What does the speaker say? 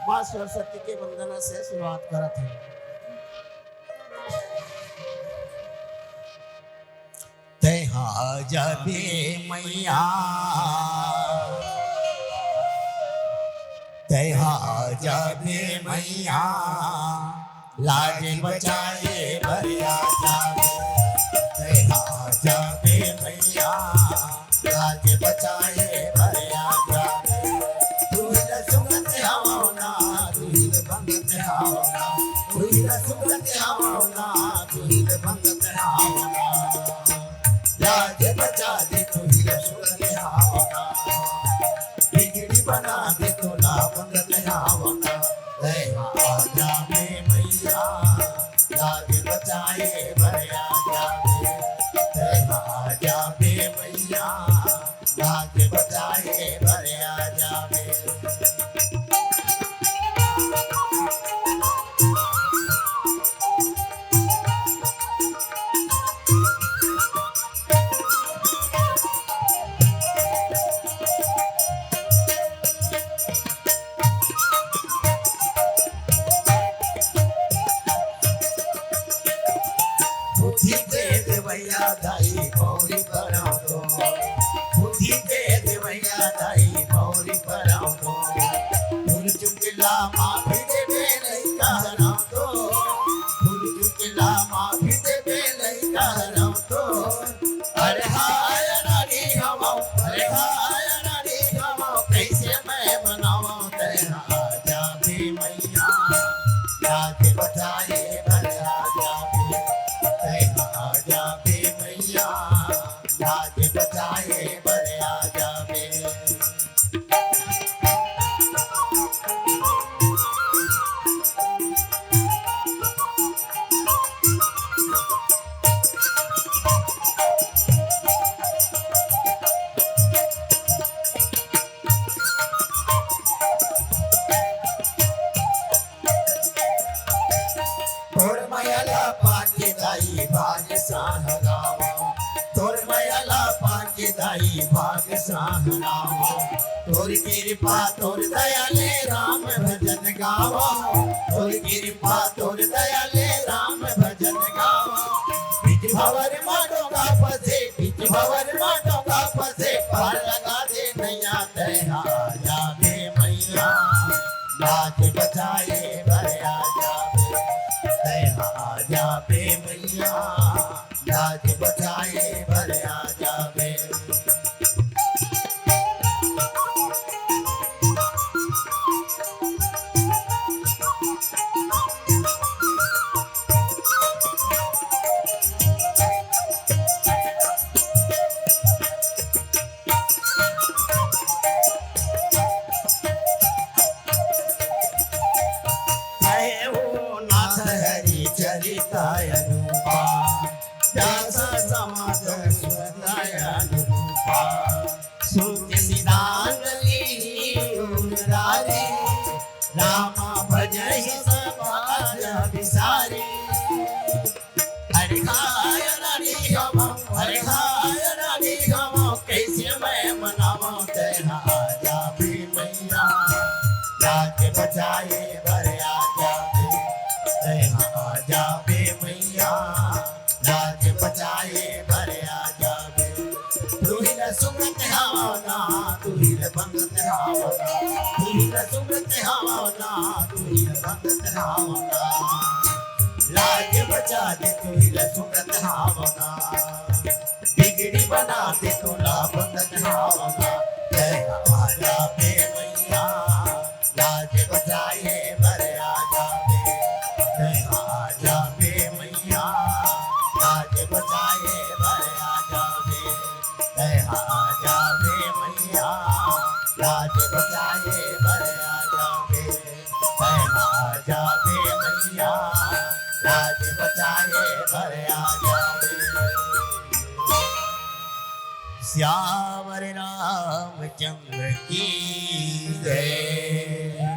माँ सरस्वती के वंदना से शुरुआत करत है। तेहा जबे मैया तेहा जबे मैया लाज बचाए भरिया जावे। तेहा जबे मैया लाज बचाए भरिया जावे। तुहिल सुगत आवना तुहिल भंगत आवना तुहिल सुगत आवना तुहिल भंगत आवना। लाज बचा दे तुहिल सुगत आवना बिगड़ी बना दे तोला भंगत आवना। तेहा जावे मैया लाज बचाए भरिया जावे। तेहा जावे मैया लाज बचाए भरिया जावे। बुद्धि दे देवैया दाई पौड़ी कराओ दो। बुद्धि दे देवैया दाई पौड़ी कराओ दो। भूल चुकिला माफी देवे नहीं कहराओ दो। भूल चुकिला माफी देवे नहीं कहराओ दो। अरे हाय नानी हमाओ अरे हाय नानी हमाओ कैसे मैं बनाऊं। तेरा जावे मैया लाज बचाए भरिया जावे। तेहा जावे मैया लाज बचाए भरिया जावे। तोर मयला पाके दाई भाग सहलाओ। तोर मयला पाके दाई भाग सहलाओ। तोर कृपा तोर दयाले राम भजन गावो। तोर कृपा तोर दयाले राम भजन गावो। बीच भवर माडोगा फसे बीच भवर माडोगा फसे पार लगा दे नैया। तेहा जावे मैया लाज बचाए भरिया जावे। तेहा जावे मैया लाज बचाए भरिया जावे। जय हो नाथ हरि चरिताय अनुपा व्यास समाज सुताय अनुपा। श्रुति सिद्धांगली उरारी रामा भजहि समाज विसारी। हरि खाय नानी हम हरि खाय नानी हम कैसे मैं मनाऊं। तेहा जावे मैया लाज बचाए भरिया जावे। तेहा जावे मैया लाज बचाए भरिया जावे। तुहिल सुमृत आवना तुहिल भंगत आवना तुहिल सुमृत आवना तुहिल भंगत आवना। लाज बचा दे तुहिल सुमृत आवना बिगड़ी बना दे तोला भंगत आवना। तेहा जावे मैया लाज बचाए भरिया जावे। तेहा जावे मैया लाज बचाए भरिया जावे। तेहा जावे मैया लाज बचाए भरिया जावे। तेहा जावे मैया लाज बचाए भरिया जावे। श्यावर रामचंद्र की जय।